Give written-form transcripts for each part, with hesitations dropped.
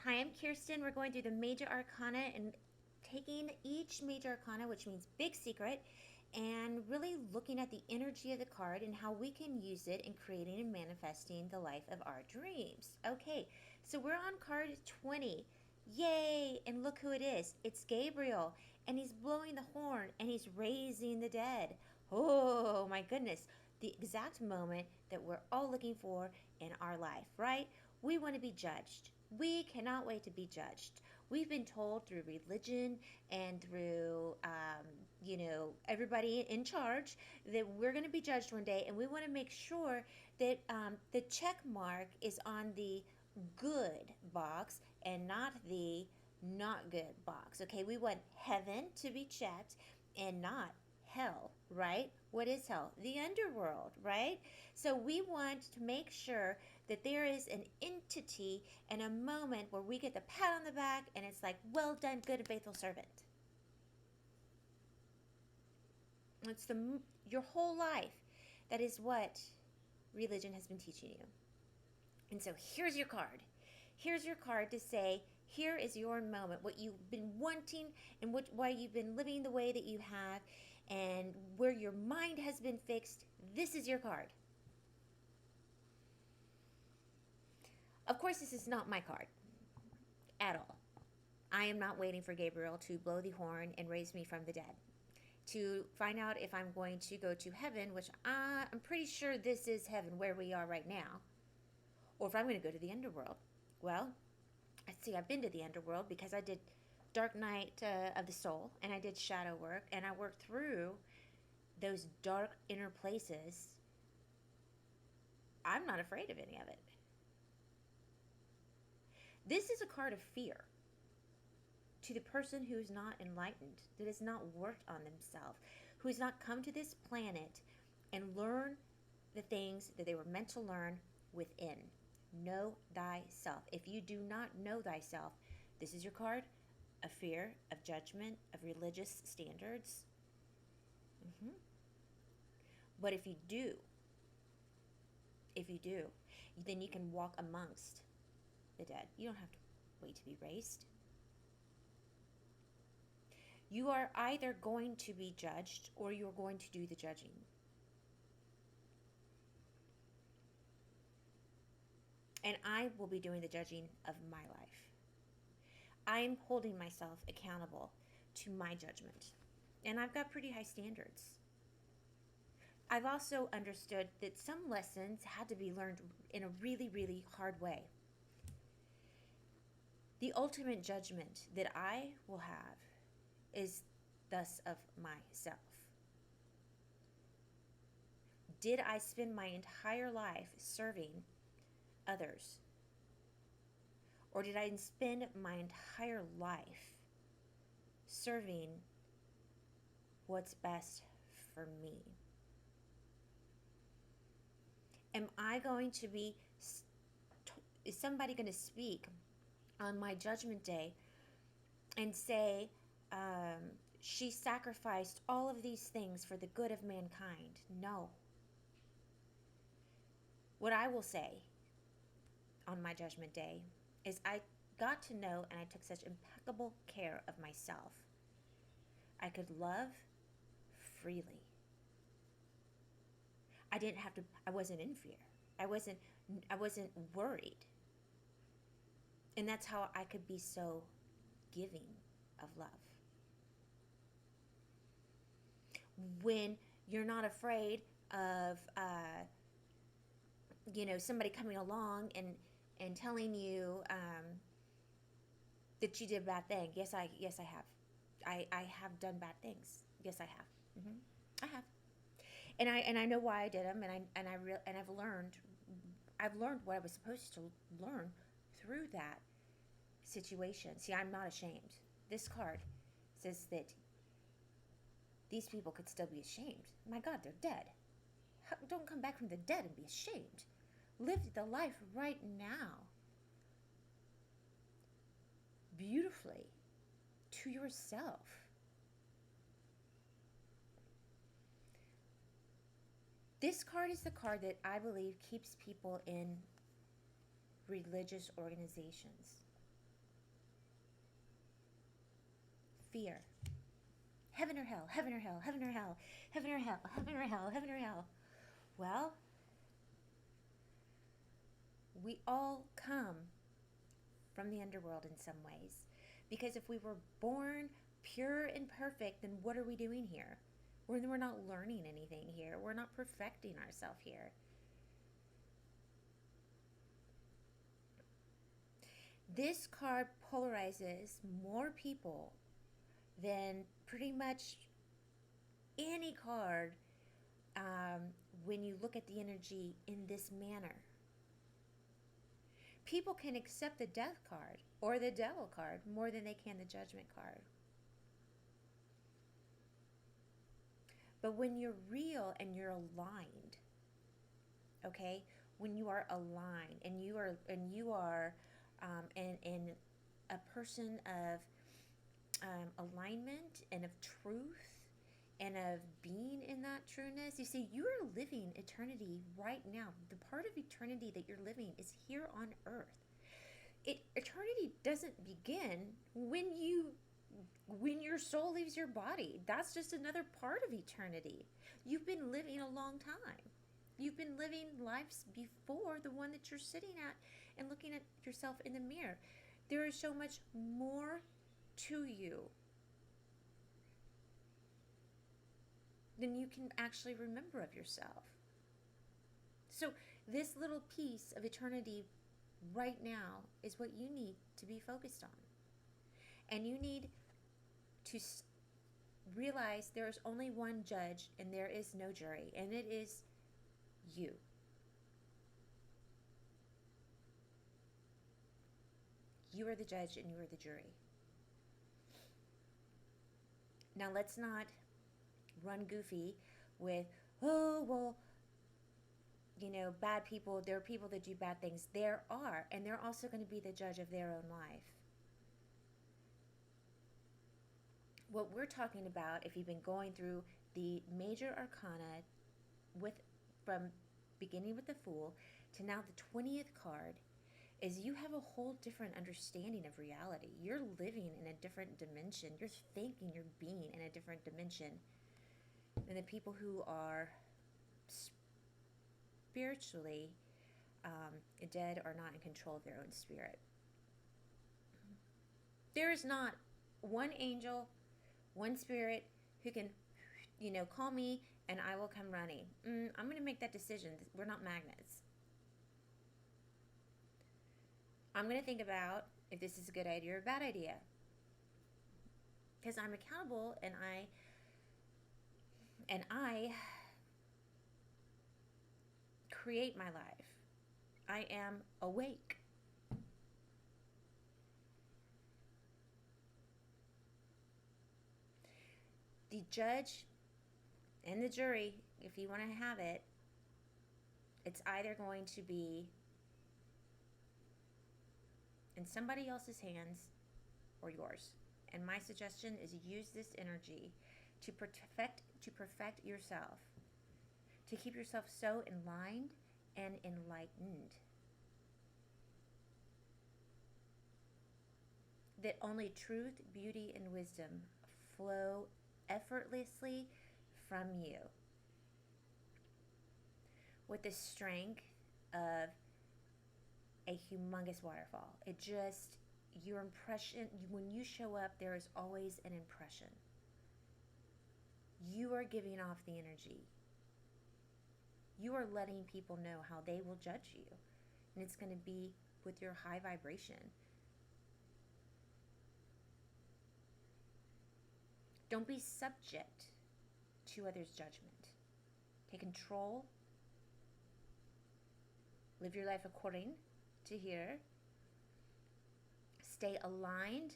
Hi, I'm Kirsten. We're going through the major arcana and taking each major arcana, which means big secret, and really looking at the energy of the card and how we can use it in creating and manifesting the life of our dreams. Okay, so we're on card 20. Yay! And look who it is. It's Gabriel, and he's blowing the horn and he's raising the dead. Oh my goodness. The exact moment that we're all looking for in our life, right? We want to be judged. We cannot wait to be judged. We've been told through religion and through, everybody in charge that we're going to be judged one day, and we want to make sure that the check mark is on the good box and not the not good box. Okay, we want heaven to be checked and not hell, right? What is hell? The underworld, right? So we want to make sure that there is an entity and a moment where we get the pat on the back and it's like, well done, good and faithful servant. It's your whole life. That is what religion has been teaching you. And so here's your card. Here's your card to say, here is your moment, what you've been wanting and why you've been living the way that you have and where your mind has been fixed. This is your card. Of course, this is not my card at all. I am not waiting for Gabriel to blow the horn and raise me from the dead to find out if I'm going to go to heaven, which I'm pretty sure this is heaven where we are right now, or if I'm going to go to the underworld. Well, see, I've been to the underworld because I did Dark Night of the Soul, and I did shadow work, and I worked through those dark inner places. I'm not afraid of any of it. This is a card of fear to the person who's not enlightened, that has not worked on themselves, who has not come to this planet and learn the things that they were meant to learn within. Know thyself. If you do not know thyself, this is your card of fear, of judgment, of religious standards. But if you do, then you can walk amongst the dead. You don't have to wait to be raised. You are either going to be judged or you're going to do the judging. And I will be doing the judging of my life. I'm holding myself accountable to my judgment. And I've got pretty high standards. I've also understood that some lessons had to be learned in a really, really hard way. The ultimate judgment that I will have is thus of myself. Did I spend my entire life serving others? Or did I spend my entire life serving what's best for me? Am I going to be, is somebody going to speak on my judgment day and say, she sacrificed all of these things for the good of mankind? No. What I will say on my judgment day is I got to know and I took such impeccable care of myself. I could love freely. I wasn't in fear. I wasn't worried. And that's how I could be so giving of love. When you're not afraid of somebody coming along and telling you that you did a bad thing. Yes, I have. I have done bad things. Yes, I have. I have. And I know why I did them, and I've learned what I was supposed to learn through that situation. See, I'm not ashamed. This card says that these people could still be ashamed. My God, they're dead. Don't come back from the dead and be ashamed. Live the life right now, beautifully, to yourself. This card is the card that I believe keeps people in religious organizations. fear. Heaven or hell, heaven or hell, heaven or hell, heaven or hell, heaven or hell, heaven or hell. Well, we all come from the underworld in some ways. Because if we were born pure and perfect, then what are we doing here? We're not learning anything here. We're not perfecting ourselves here. This card polarizes more people than pretty much any card when you look at the energy in this manner. People can accept the death card or the devil card more than they can the judgment card. But when you're real and you're aligned, okay, when you are aligned and you are in a person of alignment and of truth and of being in that trueness, you see, you are living eternity right now. The part of eternity that you're living is here on earth. Eternity doesn't begin when your soul leaves your body. That's just another part of eternity. You've been living a long time. You've been living lives before the one that you're sitting at and looking at yourself in the mirror. There is so much more to you than you can actually remember of yourself. So this little piece of eternity right now is what you need to be focused on. And you need to realize there is only one judge and there is no jury, and it is you. You are the judge and you are the jury. Now let's not run goofy with, oh, well, bad people, there are people that do bad things. There are, and they're also going to be the judge of their own life. What we're talking about, if you've been going through the major arcana from beginning with the Fool to now the 20th card, is you have a whole different understanding of reality. You're living in a different dimension. You're thinking, you're being in a different dimension than the people who are spiritually dead or not in control of their own spirit. There is not one angel, one spirit who can, call me and I will come running. I'm going to make that decision. We're not magnets. I'm going to think about if this is a good idea or a bad idea. Because I'm accountable and I create my life. I am awake. The judge and the jury, if you want to have it, it's either going to be in somebody else's hands or yours. And my suggestion is use this energy to perfect yourself, to keep yourself so enlightened and enlightened that only truth, beauty, and wisdom flow effortlessly from you with the strength of a humongous waterfall. It just, your impression, when you show up, there is always an impression. You are giving off the energy. You are letting people know how they will judge you. And it's going to be with your high vibration. Don't be subject to others' judgment. Take control. Live your life according to here. Stay aligned.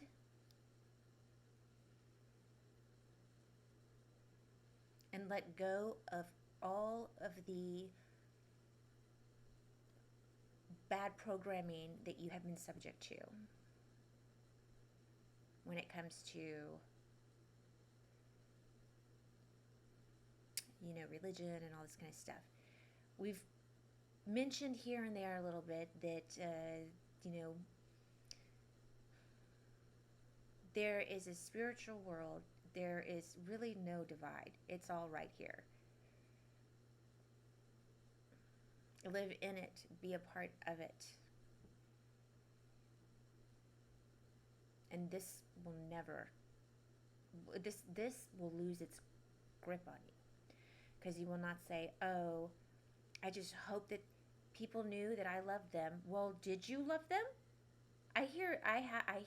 And let go of all of the bad programming that you have been subject to when it comes to, religion and all this kind of stuff. We've mentioned here and there a little bit that, there is a spiritual world. There is really no divide. It's all right here. Live in it, be a part of it. And this will never, this will lose its grip on you, because you will not say, oh, I just hope that people knew that I loved them. Well, did you love them? I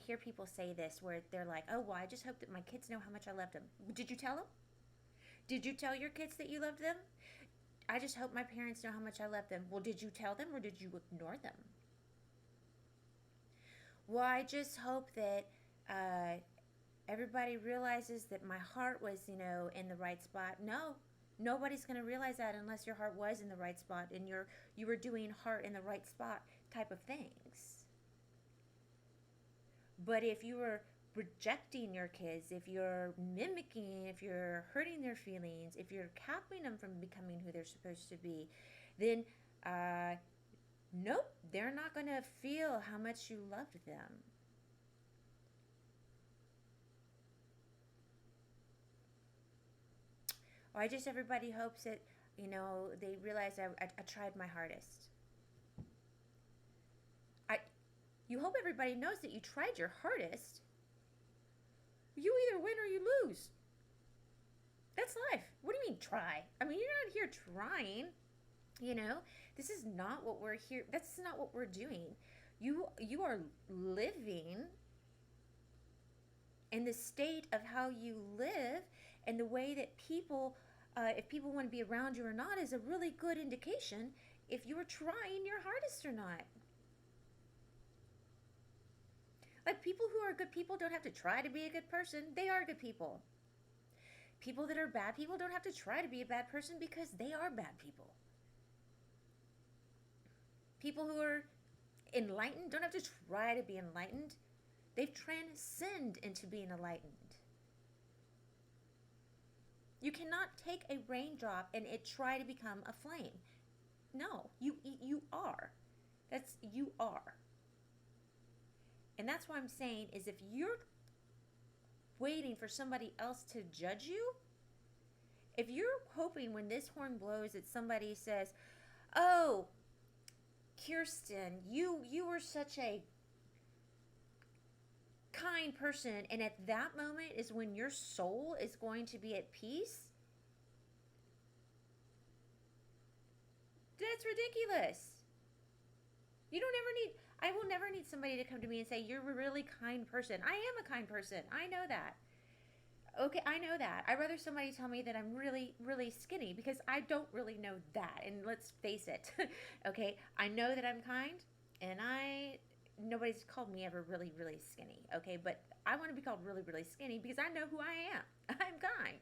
hear people say this where they're like, oh, well, I just hope that my kids know how much I loved them. Did you tell them? Did you tell your kids that you loved them? I just hope my parents know how much I love them. Well, did you tell them or did you ignore them? Well, I just hope that everybody realizes that my heart was, in the right spot. No, nobody's going to realize that unless your heart was in the right spot and you were doing heart in the right spot type of things. But if you were rejecting your kids, if you're mimicking, if you're hurting their feelings, if you're capping them from becoming who they're supposed to be, then nope, they're not going to feel how much you loved them. Or everybody hopes that, they realize I tried my hardest. You hope everybody knows that you tried your hardest. You either win or you lose. That's life. What do you mean try? I mean, you're not here trying. This is not what we're here. That's not what we're doing. You are living in the state of how you live, and the way that people, if people want to be around you or not, is a really good indication if you are trying your hardest or not. Like, people who are good people don't have to try to be a good person. They are good people. People that are bad people don't have to try to be a bad person because they are bad people. People who are enlightened don't have to try to be enlightened. They've transcended into being enlightened. You cannot take a raindrop and it try to become a flame. No, you are. You are. And that's what I'm saying is, if you're waiting for somebody else to judge you, if you're hoping when this horn blows that somebody says, oh, Kirsten, you were such a kind person, and at that moment is when your soul is going to be at peace, that's ridiculous. I will never need somebody to come to me and say, you're a really kind person. I am a kind person. I know that. Okay, I know that. I'd rather somebody tell me that I'm really, really skinny, because I don't really know that. And let's face it, okay? I know that I'm kind, and nobody's called me ever really, really skinny, okay? But I want to be called really, really skinny because I know who I am. I'm kind,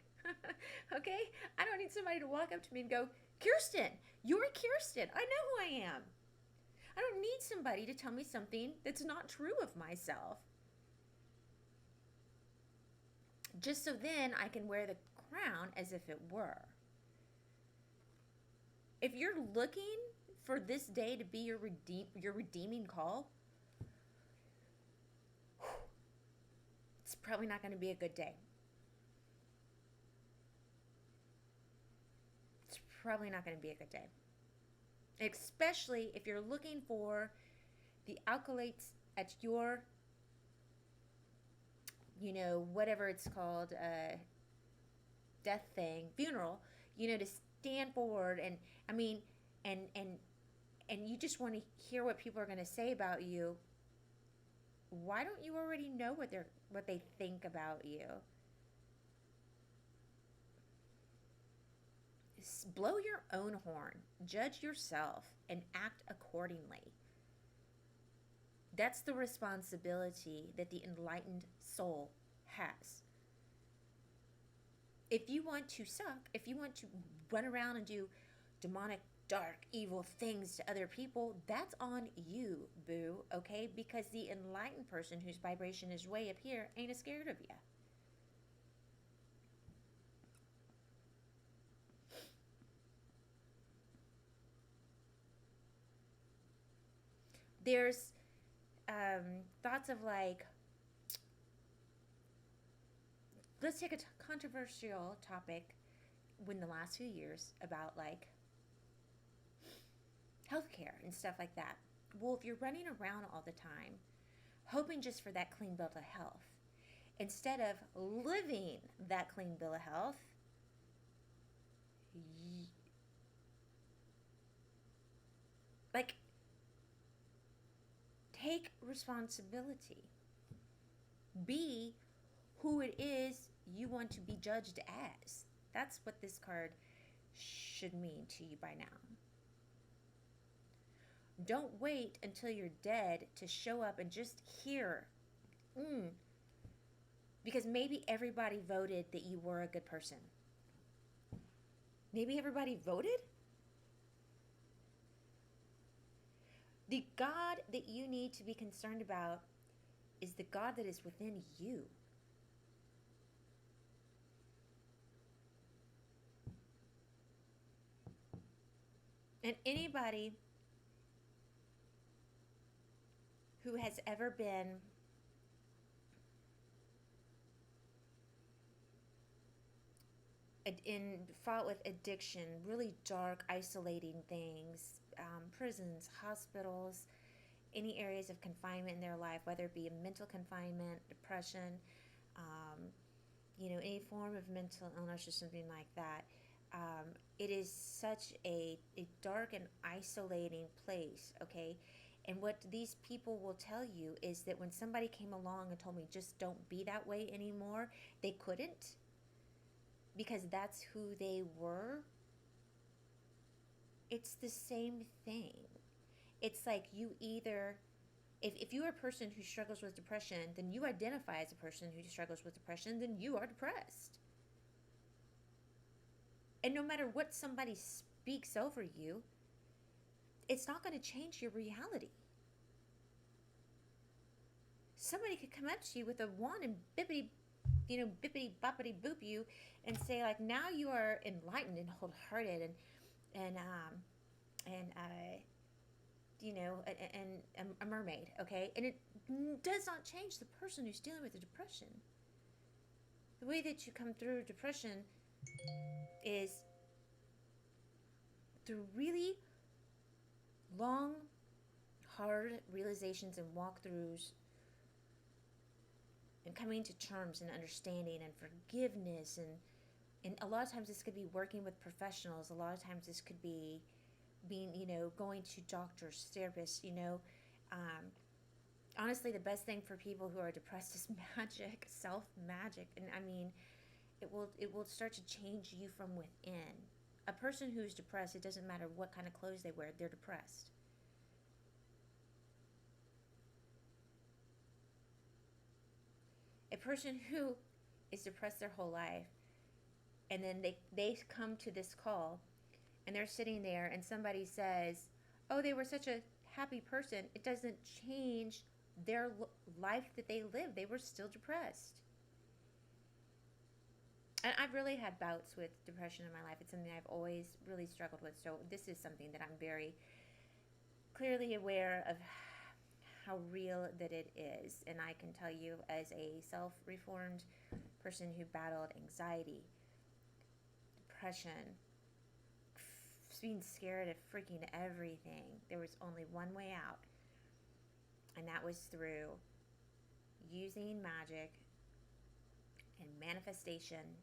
okay? I don't need somebody to walk up to me and go, Kirsten, you're Kirsten. I know who I am. I don't need somebody to tell me something that's not true of myself. Just so then I can wear the crown as if it were. If you're looking for this day to be your redeeming call, it's probably not going to be a good day. It's probably not going to be a good day. Especially if you're looking for the accolades at your, whatever it's called, death thing, funeral, to stand forward and you just want to hear what people are going to say about you. Why don't you already know what they think about you? Blow your own horn, judge yourself, and act accordingly. That's the responsibility that the enlightened soul has. If you want to suck, if you want to run around and do demonic, dark, evil things to other people, that's on you, boo, okay? Because the enlightened person whose vibration is way up here ain't scared of you. There's thoughts of like, let's take a controversial topic in the last few years about like healthcare and stuff like that. Well, if you're running around all the time hoping just for that clean bill of health instead of living that clean bill of health, like, take responsibility. Be who it is you want to be judged as. That's what this card should mean to you by now. Don't wait until you're dead to show up and just hear. Because maybe everybody voted that you were a good person. Maybe everybody voted? The God that you need to be concerned about is the God that is within you. And anybody who has ever been fought with addiction, really dark, isolating things, prisons, hospitals, any areas of confinement in their life, whether it be a mental confinement, depression, any form of mental illness or something like that. It is such a dark and isolating place, okay? And what these people will tell you is that when somebody came along and told me, just don't be that way anymore, they couldn't, because that's who they were. It's the same thing. It's like you either, if you're a person who struggles with depression, then you identify as a person who struggles with depression, then you are depressed. And no matter what somebody speaks over you, it's not going to change your reality. Somebody could come up to you with a wand and bippity boppity boop you and say like, now you are enlightened and wholehearted and a mermaid, okay? And it does not change the person who's dealing with the depression. The way that you come through depression is through really long, hard realizations and walkthroughs and coming to terms and understanding and forgiveness, and a lot of times this could be working with professionals. A lot of times this could be being, going to doctors, therapists, honestly, the best thing for people who are depressed is magic, self-magic. And I mean, it will start to change you from within. A person who's depressed, it doesn't matter what kind of clothes they wear, they're depressed. A person who is depressed their whole life, and then they come to this call, and they're sitting there, and somebody says, oh, they were such a happy person, it doesn't change their life that they lived. They were still depressed. And I've really had bouts with depression in my life. It's something I've always really struggled with. So this is something that I'm very clearly aware of how real that it is. And I can tell you, as a self-reformed person who battled anxiety, depression, being scared of freaking everything, there was only one way out. And that was through using magic and manifestation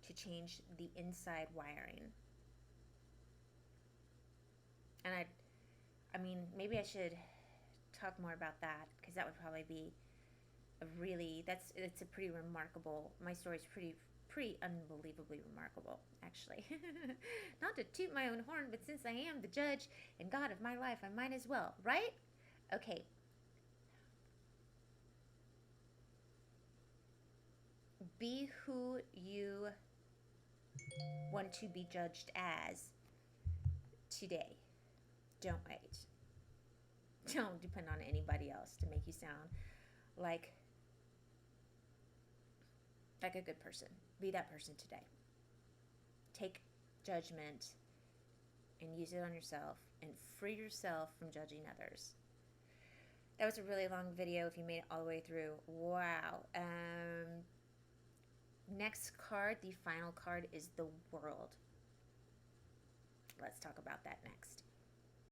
to change the inside wiring. And I mean, maybe I should talk more about that, because that would probably be it's a pretty remarkable, my story is pretty unbelievably remarkable, actually. Not to toot my own horn, but since I am the judge and God of my life, I might as well, right? Okay. Be who you want to be judged as today. Don't wait. Don't depend on anybody else to make you sound like a good person. Be that person today. Take judgment and use it on yourself and free yourself from judging others. That was a really long video if you made it all the way through. Wow. next card, the final card, is the World. Let's talk about that next.